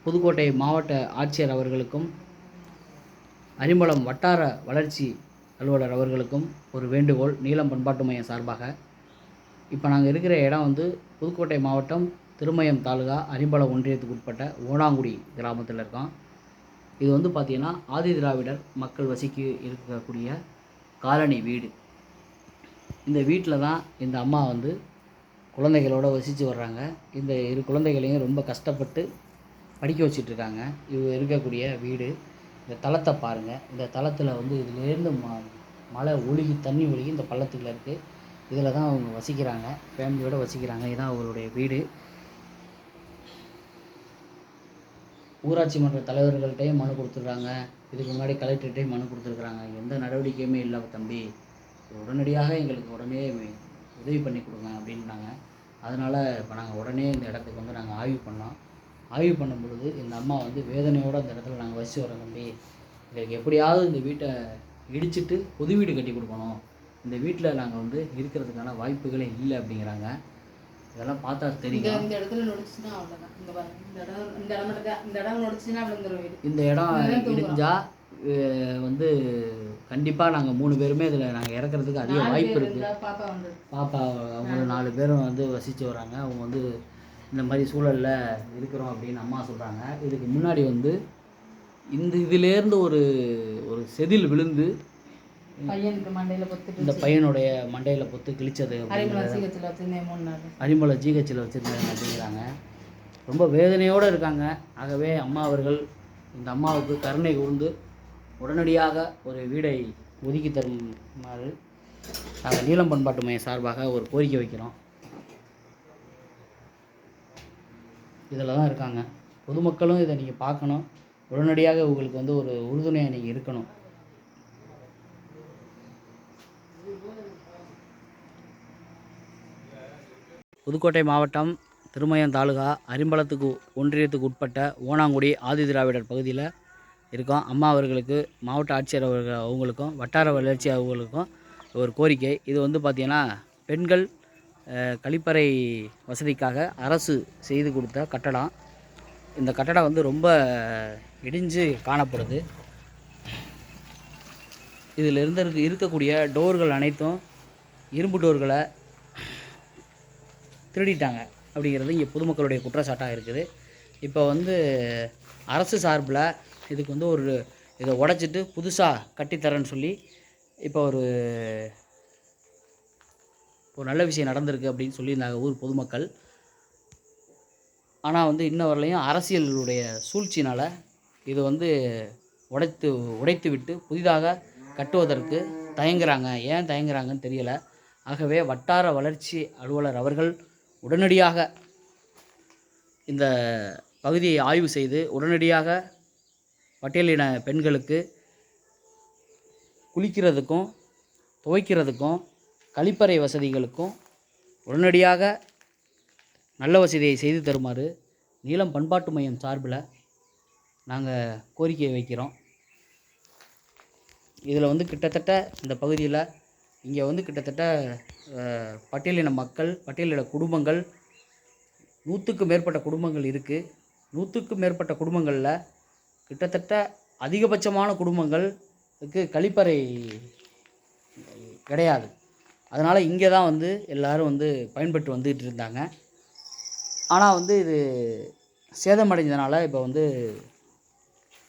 புதுக்கோட்டை மாவட்ட ஆட்சியர் அவர்களுக்கும் அரிம்பளம் வட்டார வளர்ச்சி அலுவலர் அவர்களுக்கும் ஒரு வேண்டுகோள். நீலம் பண்பாட்டு மையம் சார்பாக இப்போ நாங்கள் இருக்கிற இடம் வந்து புதுக்கோட்டை மாவட்டம் திருமயம் தாலுகா அரிம்பளம் ஒன்றியத்துக்கு உட்பட்ட ஓனாங்குடி கிராமத்தில் இருக்கோம். இது வந்து பார்த்திங்கன்னா ஆதி திராவிடர் மக்கள் வசிக்க இருக்கக்கூடிய காலனி வீடு. இந்த வீட்டில் தான் இந்த அம்மா வந்து குழந்தைகளோடு வசித்து வர்றாங்க. இந்த இரு குழந்தைகளையும் ரொம்ப கஷ்டப்பட்டு படிக்க வச்சிட்ருக்காங்க. இது இருக்கக்கூடிய வீடு. இந்த தளத்தை பாருங்கள். இந்த தளத்தில் வந்து இதிலேருந்து மழை ஒழுகி தண்ணி ஒழுகி இந்த பள்ளத்துக்குள்ள இருக்குது. இதில் தான் அவங்க வசிக்கிறாங்க, ஃபேமிலியோடு வசிக்கிறாங்க. இதுதான் அவங்களுடைய வீடு. ஊராட்சி மன்ற தலைவர்கள்ட்டையும் மனு கொடுத்துருக்காங்க. இதுக்கு முன்னாடி கலெக்டர்கிட்டையும் மனு கொடுத்துருக்குறாங்க. எந்த நடவடிக்கையுமே இல்லை தம்பி, உடனடியாக எங்களுக்கு உடனே உதவி பண்ணி கொடுங்க அப்படின்னாங்க. அதனால் இப்போ நாங்கள் உடனே இந்த இடத்துக்கு வந்து நாங்கள் ஆய்வு பண்ணோம். ஆய்வு பண்ணும் பொழுது இந்த அம்மா வந்து வேதனையோடு அந்த இடத்துல நாங்கள் வசித்து வரோம் தம்பி, எங்களுக்கு எப்படியாவது இந்த வீட்டை இடிச்சிட்டு புது வீடு கட்டி கொடுக்கணும், இந்த வீட்டில் நாங்கள் வந்து இருக்கிறதுக்கான வாய்ப்புகளே இல்லை அப்படிங்கிறாங்க. இதெல்லாம் பார்த்தா தெரியும். இந்த இடத்துல நொடிச்சுன்னா அவ்வளோதான். இந்த இடம் நொடிச்சுன்னா அவ்வளோ. இந்த இடம் இடிஞ்சால் வந்து கண்டிப்பாக நாங்கள் 3 பேருமே இதில் நாங்கள் இறக்குறதுக்கு அதிக வாய்ப்பு இருக்குது. பாப்பா அவங்க 4 பேரும் வந்து வசித்து வராங்க. அவங்க வந்து இந்த மாதிரி சூழலில் இருக்கிறோம் அப்படின்னு அம்மா சொல்கிறாங்க. இதுக்கு முன்னாடி வந்து இதிலேருந்து ஒரு செதில் விழுந்து இந்த பையனுடைய மண்டையில் பொத்து கிழிச்சது. அரிம்பளம் ஜிஹெச்சில் வச்சுருந்தாங்க அப்படிங்கிறாங்க. ரொம்ப வேதனையோடு இருக்காங்க. ஆகவே அம்மா அவர்கள் இந்த அம்மாவுக்கு கருணை கூர்ந்து உடனடியாக ஒரு வீடை ஒதுக்கி தருமாறு நாங்கள் நீலம் பண்பாட்டு மையம் சார்பாக ஒரு கோரிக்கை வைக்கிறோம். இதில் தான் இருக்காங்க. பொதுமக்களும் இதை நீங்கள் பார்க்கணும். உடனடியாக உங்களுக்கு வந்து ஒரு உறுதுணையாக நீங்கள் இருக்கணும். புதுக்கோட்டை மாவட்டம் திருமயம் தாலுகா அரிம்பளத்துக்கு ஒன்றியத்துக்கு உட்பட்ட ஓனாங்குடி ஆதி திராவிடர் பகுதியில் இருக்கோம். அம்மா அவர்களுக்கு மாவட்ட ஆட்சியர் அவங்களுக்கும் வட்டார வளர்ச்சி அவங்களுக்கும் ஒரு கோரிக்கை. இது வந்து பார்த்திங்கன்னா பெண்கள் கழிப்பறை வசதிக்காக அரசு செய்து கொடுத்த கட்டடம். இந்த கட்டடம் வந்து ரொம்ப இடிஞ்சு காணப்படுது. இதில் இருக்கக்கூடிய டோர்கள் அனைத்தும் இரும்பு டோர்களை திருடிட்டாங்க அப்படிங்கிறது இங்கே பொதுமக்களுடைய குற்றச்சாட்டாக இருக்குது. இப்போ வந்து அரசு சார்பில் இதுக்கு வந்து இதை உடைச்சிட்டு புதுசாக கட்டித்தரேன்னு சொல்லி இப்போ ஒரு நல்ல விஷயம் நடந்திருக்கு அப்படின்னு சொல்லியிருந்தாங்க ஊர் பொதுமக்கள். ஆனால் வந்து இன்ன வரலையும் அரசியலுடைய சூழ்ச்சினால் இது வந்து உடைத்து விட்டு புதிதாக கட்டுவதற்கு தயங்குறாங்க. ஏன் தயங்குறாங்கன்னு தெரியலை. ஆகவே வட்டார வளர்ச்சி அலுவலர் அவர்கள் உடனடியாக இந்த பகுதியை ஆய்வு செய்து உடனடியாக பட்டியலின பெண்களுக்கு குளிக்கிறதுக்கும் துவைக்கிறதுக்கும் கழிப்பறை வசதிகளுக்கும் உடனடியாக நல்ல வசதியை செய்து தருமாறு நீலம் பண்பாட்டு மையம் சார்பில் நாங்கள் கோரிக்கை வைக்கிறோம். இதில் வந்து கிட்டத்தட்ட இந்த பகுதியில் இங்கே வந்து கிட்டத்தட்ட பட்டியலின மக்கள், பட்டியலின குடும்பங்கள் 100க்கும் மேற்பட்ட குடும்பங்கள் இருக்குது. 100க்கும் மேற்பட்ட குடும்பங்களில் கிட்டத்தட்ட அதிகபட்சமான குடும்பங்களுக்கு கழிப்பறை கிடையாது. அதனால் இங்கே தான் வந்து எல்லோரும் வந்து பயன்பட்டு வந்துக்கிட்டு இருந்தாங்க. ஆனால் வந்து இது சேதமடைஞ்சதுனால இப்போ வந்து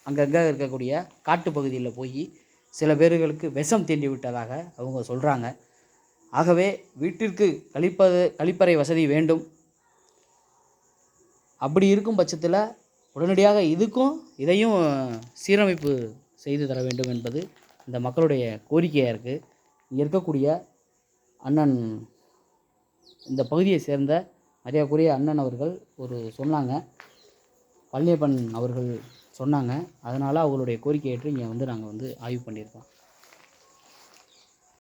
அங்கங்கே இருக்கக்கூடிய காட்டுப்பகுதியில் போய் சில பேர்களுக்கு விஷம் தீண்டி விட்டதாக அவங்க சொல்கிறாங்க. ஆகவே வீட்டிற்கு கழிப்பறை வசதி வேண்டும். அப்படி இருக்கும் பட்சத்தில் உடனடியாக இதையும் சீரமைப்பு செய்து தர வேண்டும் என்பது இந்த மக்களுடைய கோரிக்கையாக இருக்குது. இங்கே இருக்கக்கூடிய அண்ணன், இந்த பகுதியை சேர்ந்த மரியாதைக்குரிய அண்ணன் அவர்கள் சொன்னாங்க, பழனியப்பன் அவர்கள் சொன்னாங்க. அதனால் அவங்களுடைய கோரிக்கையை ஏற்று இங்கே வந்து நாங்கள் வந்து ஆய்வு பண்ணியிருக்கோம்.